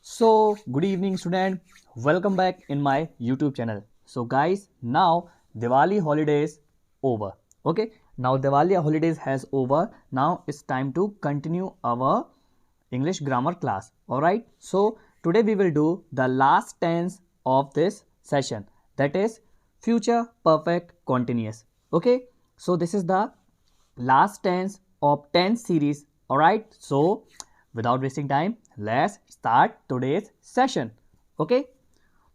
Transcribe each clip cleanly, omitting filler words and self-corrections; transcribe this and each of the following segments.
So, good evening, student. Welcome back in my YouTube channel. So, guys, now Diwali holidays over. Okay, now Diwali holidays has over. Now it's time to continue our English grammar class. All right. So today we will do the last tense of this session. That is future perfect continuous. Okay. So this is the last tense of tense series. All right. So without wasting time, let's start today's session. Okay.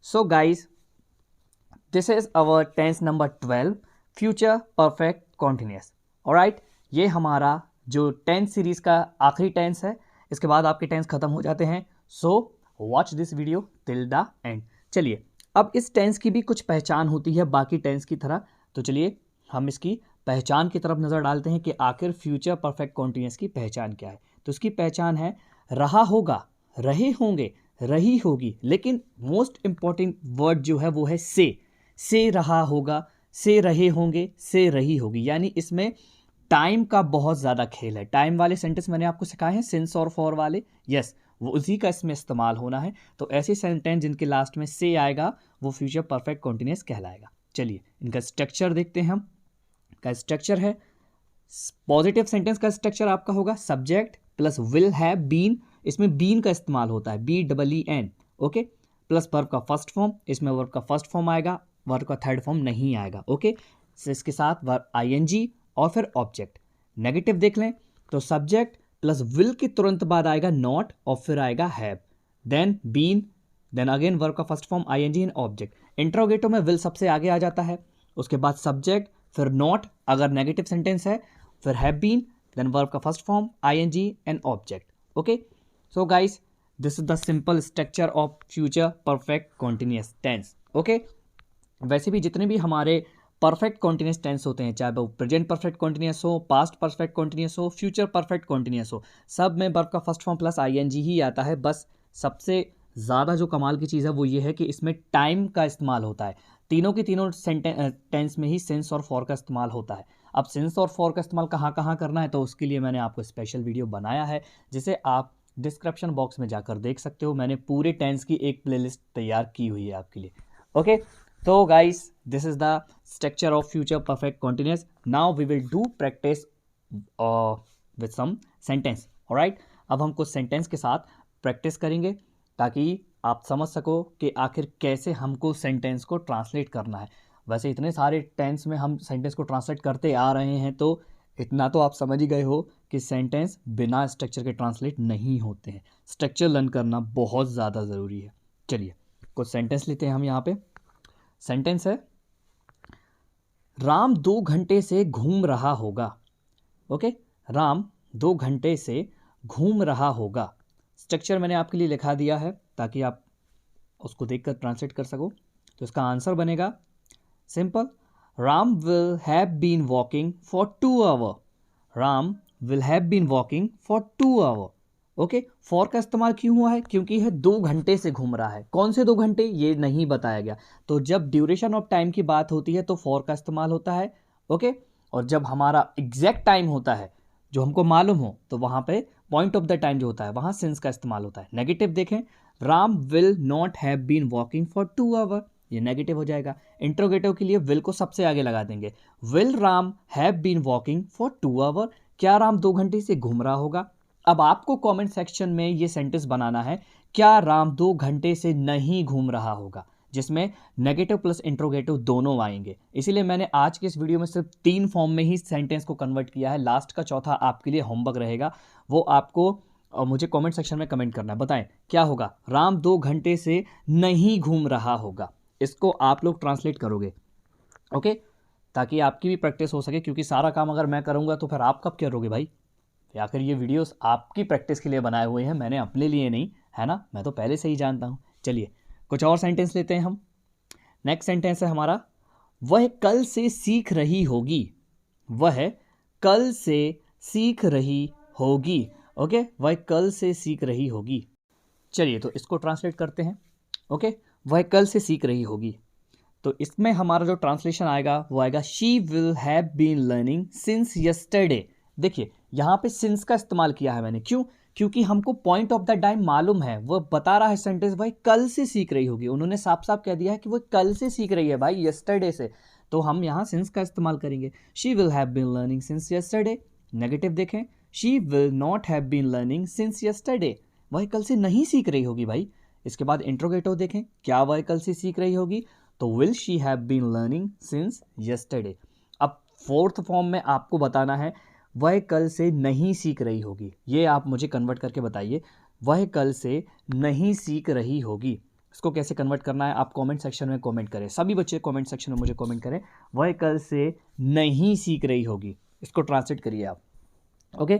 So guys, this is our tense number 12, future perfect continuous. Alright, ये हमारा जो tense series का आखिरी tense है. इसके बाद आपके tense खत्म हो जाते हैं. So watch this video till the end. चलिए, अब इस टेंस की भी कुछ पहचान होती है बाकी टेंस की तरह. तो चलिए हम इसकी पहचान की तरफ नज़र डालते हैं कि आखिर फ्यूचर परफेक्ट कॉन्टिन्यूस की पहचान क्या है. तो इसकी पहचान है रहा होगा, रहे होंगे, रही होगी. लेकिन मोस्ट इंपॉर्टेंट वर्ड जो है वो है से रहा होगा, से रहे होंगे, से रही होगी. यानी इसमें टाइम का बहुत ज़्यादा खेल है. टाइम वाले सेंटेंस मैंने आपको सिखाए हैं, सिंस और फॉर वाले. यस, वो उसी का इसमें इस्तेमाल होना है. तो ऐसे सेंटेंस जिनके लास्ट में से आएगा वो फ्यूचर परफेक्ट कॉन्टिन्यूस कहलाएगा. चलिए इनका स्ट्रक्चर देखते हैं हम. का स्ट्रक्चर है, पॉजिटिव सेंटेंस का स्ट्रक्चर आपका होगा subject plus will have been. इसमें बीन का इस्तेमाल होता है, BEEN. ओके, प्लस वर्ब का फर्स्ट फॉर्म. इसमें वर्ब का फर्स्ट फॉर्म आएगा, वर्ब का थर्ड फॉर्म नहीं आएगा. ओके, इसके साथ वर्ब ING और फिर ऑब्जेक्ट. नेगेटिव देख लें तो सब्जेक्ट प्लस विल के तुरंत बाद आएगा नॉट और फिर आएगा have, then been, then again verb का first form ING and object. Interrogative में विल सबसे आगे आ जाता है, उसके बाद सब्जेक्ट, फिर नॉट अगर नेगेटिव सेंटेंस है, फिर हैव बीन, देन वर्ब का first form ING and object. Okay, so guys this is the simple structure of future perfect continuous tense. Okay, वैसे भी जितने भी हमारे परफेक्ट कॉन्टिन्यूस टेंस होते हैं, चाहे वो प्रेजेंट परफेक्ट कॉन्टिन्यूस हो, पास्ट परफेक्ट कॉन्टिन्यूस हो, फ्यूचर परफेक्ट कॉन्टिन्यूस हो, सब में वर्ब का फर्स्ट फॉर्म प्लस ING ही आता है. बस सबसे ज़्यादा जो कमाल की चीज़ है वो ये है कि इसमें टाइम का इस्तेमाल होता है. तीनों की तीनों टेंस में ही सिंस और फॉर का इस्तेमाल होता है. अब सिंस और फॉर का इस्तेमाल कहाँ कहाँ करना है तो उसके लिए मैंने आपको स्पेशल वीडियो बनाया है, जिसे आप डिस्क्रिप्शन बॉक्स में जाकर देख सकते हो. मैंने पूरे टेंस की एक प्लेलिस्ट तैयार की हुई है आपके लिए. Okay, so guys, this is the structure of future perfect continuous. Now we will do practice with some sentence. Alright, अब हम कुछ सेंटेंस के साथ प्रैक्टिस करेंगे ताकि आप समझ सको कि आखिर कैसे हमको सेंटेंस को ट्रांसलेट करना है. वैसे इतने सारे टेंस में हम सेंटेंस को ट्रांसलेट करते आ रहे हैं, तो इतना तो आप समझ ही गए हो कि सेंटेंस बिना स्ट्रक्चर के ट्रांसलेट नहीं होते हैं. स्ट्रक्चर लर्न करना बहुत ज़्यादा ज़रूरी है. चलिए कुछ सेंटेंस लेते हैं हम यहाँ पे. सेंटेंस है, राम 2 घंटे से घूम रहा होगा. ओके, राम 2 घंटे से घूम रहा होगा. स्ट्रक्चर मैंने आपके लिए लिखा दिया है ताकि आप उसको देखकर ट्रांसलेट कर सको. तो इसका आंसर बनेगा simple, Ram will have been walking for 2 hour. Ram will have been walking for 2 hour. Okay, for का इस्तेमाल क्यों हुआ है? क्योंकि यह 2 घंटे से घूम रहा है. कौन से 2 घंटे ये नहीं बताया गया. तो जब ड्यूरेशन ऑफ टाइम की बात होती है तो फॉर का इस्तेमाल होता है. ओके, और जब हमारा एग्जैक्ट टाइम होता है जो हमको मालूम हो तो वहाँ पे पॉइंट ऑफ द टाइम जो होता है वहाँ सिंस का इस्तेमाल होता है. नेगेटिव देखें, Ram will not have been walking for 2 hour, ये नेगेटिव हो जाएगा. इंट्रोगेटिव के लिए विल को सबसे आगे लगा देंगे. Will Ram have been walking for 2 hour, क्या राम 2 घंटे से घूम रहा होगा. अब आपको कमेंट सेक्शन में ये सेंटेंस बनाना है, क्या राम 2 घंटे से नहीं घूम रहा होगा, जिसमें नेगेटिव प्लस इंट्रोगेटिव दोनों आएंगे. इसीलिए मैंने आज के इस वीडियो में सिर्फ 3 फॉर्म में ही सेंटेंस को कन्वर्ट किया है. लास्ट का चौथा आपके लिए होमवर्क रहेगा, वो आपको मुझे कमेंट सेक्शन में कमेंट करना है. बताएं क्या होगा. राम 2 घंटे से नहीं घूम रहा होगा, इसको आप लोग ट्रांसलेट करोगे. ओके, ताकि आपकी भी प्रैक्टिस हो सके, क्योंकि सारा काम अगर मैं करूँगा तो फिर आप कब करोगे भाई. आखिर ये वीडियोस आपकी प्रैक्टिस के लिए बनाए हुए हैं, मैंने अपने लिए नहीं, है ना. मैं तो पहले से ही जानता हूँ. चलिए कुछ और सेंटेंस लेते हैं हम. नेक्स्ट सेंटेंस है हमारा, वह कल से सीख रही होगी. वह कल से सीख रही होगी. ओके, वह कल से सीख रही होगी. चलिए तो इसको ट्रांसलेट करते हैं. ओके, वह कल से सीख रही होगी. तो इसमें हमारा जो ट्रांसलेशन आएगा वो आएगा, she will have been learning since yesterday. देखिए यहाँ पे सिंस का इस्तेमाल किया है मैंने. क्यों? क्योंकि हमको पॉइंट ऑफ द टाइम मालूम है, वो बता रहा है सेंटेंस भाई कल से सीख रही होगी, उन्होंने साफ साफ कह दिया है कि वो कल से सीख रही है भाई, यस्टरडे से, तो हम यहाँ सिंस का इस्तेमाल करेंगे। She will have been learning since yesterday. Negative देखें, she will not have been learning since yesterday, वह कल से नहीं सीख रही होगी भाई। इसके बाद इंट्रोगेटिव देखें, क्या वह कल से सीख रही होगी, तो will she have been learning since yesterday. अब फोर्थ फॉर्म में आपको बताना है वह कल से नहीं सीख रही होगी, ये आप मुझे कन्वर्ट करके बताइए, वह कल से नहीं सीख रही होगी। इसको कैसे कन्वर्ट करना है आप कमेंट सेक्शन में कमेंट करें, सभी बच्चे कमेंट सेक्शन में मुझे कमेंट करें, वह कल से नहीं सीख रही होगी, इसको ट्रांसलेट करिए आप। ओके,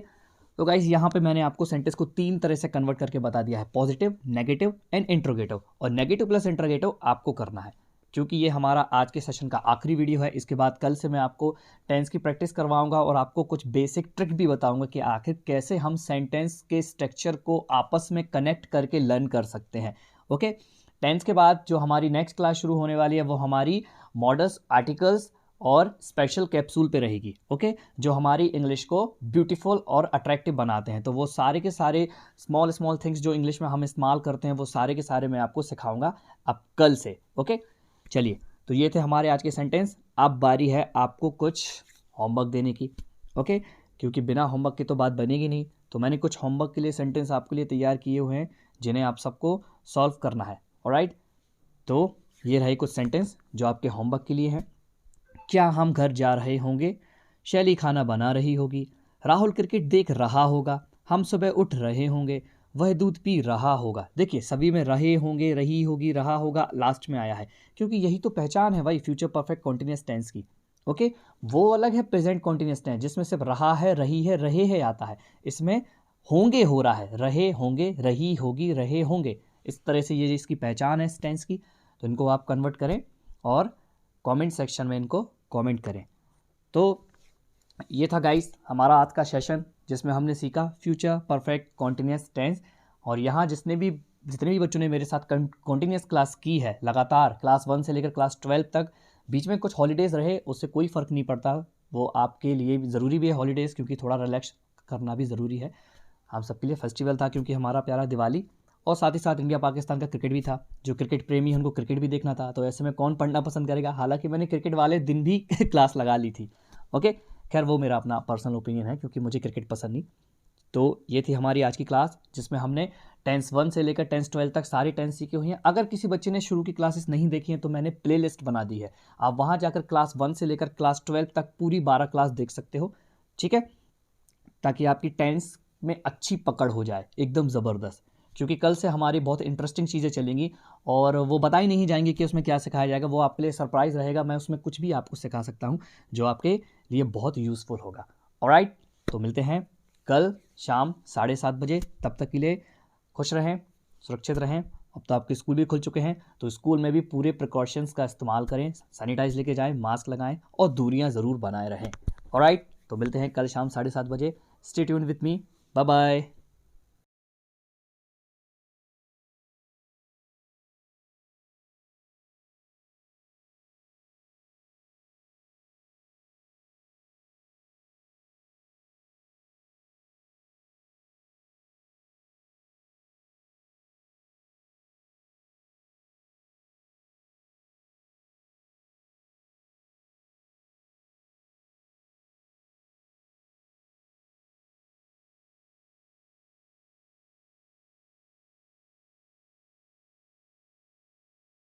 तो गाइस यहाँ पे मैंने आपको सेंटेंस को 3 तरह से कन्वर्ट करके बता दिया है, पॉजिटिव, नेगेटिव एंड इंट्रोगेटिव, और नेगेटिव प्लस इंट्रोगेटिव आपको करना है, क्योंकि ये हमारा आज के सेशन का आखिरी वीडियो है। इसके बाद कल से मैं आपको टेंस की प्रैक्टिस करवाऊंगा और आपको कुछ बेसिक ट्रिक भी बताऊंगा कि आखिर कैसे हम सेंटेंस के स्ट्रक्चर को आपस में कनेक्ट करके लर्न कर सकते हैं। ओके, टेंस के बाद जो हमारी नेक्स्ट क्लास शुरू होने वाली है वो हमारी मॉडल्स, आर्टिकल्स और स्पेशल कैप्सूल पे रहेगी। ओके, जो हमारी इंग्लिश को ब्यूटीफुल और अट्रैक्टिव बनाते हैं, तो वो सारे के सारे स्मॉल स्मॉल थिंग्स जो इंग्लिश में हम इस्तेमाल करते हैं वो सारे के सारे मैं आपको सिखाऊंगा अब कल से। ओके, चलिए, तो ये थे हमारे आज के सेंटेंस। अब बारी है आपको कुछ होमवर्क देने की। ओके, क्योंकि बिना होमवर्क के तो बात बनेगी नहीं, तो मैंने कुछ होमवर्क के लिए सेंटेंस आपके लिए तैयार किए हुए हैं जिन्हें आप सबको सॉल्व करना है। ऑलराइट, तो ये रहे कुछ सेंटेंस जो आपके होमवर्क के लिए हैं। क्या हम घर जा रहे होंगे, शैली खाना बना रही होगी, राहुल क्रिकेट देख रहा होगा, हम सुबह उठ रहे होंगे, वह दूध पी रहा होगा। देखिए सभी में रहे होंगे, रही होगी, रहा होगा लास्ट में आया है, क्योंकि यही तो पहचान है भाई फ्यूचर परफेक्ट कॉन्टिन्यूअस टेंस की। ओके, वो अलग है प्रेजेंट कॉन्टिन्यूअस टेंस जिसमें सिर्फ रहा है, रही है, रहे है आता है, इसमें होंगे हो रहा है, रहे होंगे, रही होगी, रहे होंगे, इस तरह से ये इसकी पहचान है इस टेंस की। तो इनको आप कन्वर्ट करें और कमेंट सेक्शन में इनको कमेंट करें। तो ये था गाइस हमारा आज का सेशन जिसमें हमने सीखा फ्यूचर परफेक्ट कॉन्टिन्यूअस टेंस। और यहाँ जितने भी बच्चों ने मेरे साथ कॉन्टिन्यूअस क्लास की है लगातार क्लास 1 से लेकर क्लास 12 तक, बीच में कुछ हॉलीडेज़ रहे उससे कोई फ़र्क नहीं पड़ता, वो आपके लिए भी ज़रूरी भी है हॉलीडेज़, क्योंकि थोड़ा रिलैक्स करना भी ज़रूरी है। हम सबके लिए फेस्टिवल था क्योंकि हमारा प्यारा दिवाली, और साथ ही साथ इंडिया पाकिस्तान का क्रिकेट भी था, जो क्रिकेट प्रेमी हैं उनको क्रिकेट भी देखना था, तो ऐसे में कौन पढ़ना पसंद करेगा। हालांकि मैंने क्रिकेट वाले दिन भी क्लास लगा ली थी। ओके, खैर वो मेरा अपना पर्सनल ओपिनियन है क्योंकि मुझे क्रिकेट पसंद नहीं। तो ये थी हमारी आज की क्लास जिसमें हमने टेंस 1 से लेकर टेंस 12 तक सारी टेंस सीखी हुई हैं। अगर किसी बच्चे ने शुरू की क्लासेस नहीं देखी हैं तो मैंने प्ले लिस्ट बना दी है, आप वहाँ जाकर क्लास 1 से लेकर क्लास 12 तक पूरी 12 क्लास देख सकते हो, ठीक है, ताकि आपकी टेंस में अच्छी पकड़ हो जाए एकदम ज़बरदस्त। क्योंकि कल से हमारी बहुत इंटरेस्टिंग चीज़ें चलेंगी और वो बताई नहीं जाएंगी कि उसमें क्या सिखाया जाएगा, वो आपके लिए सरप्राइज़ रहेगा। मैं उसमें कुछ भी आपको सिखा सकता हूँ जो आपके लिए बहुत यूज़फुल होगा। ऑलराइट, तो मिलते हैं कल शाम 7:30 बजे। तब तक के लिए खुश रहें, सुरक्षित रहें। अब तो आपके स्कूल भी खुल चुके हैं, तो स्कूल में भी पूरे प्रिकॉशंस का इस्तेमाल करें, सैनिटाइज लेके जाएं, मास्क लगाएं और दूरियां ज़रूर बनाए रहें। ऑलराइट, तो मिलते हैं कल शाम 7:30 बजे। Stay tuned with me, bye bye.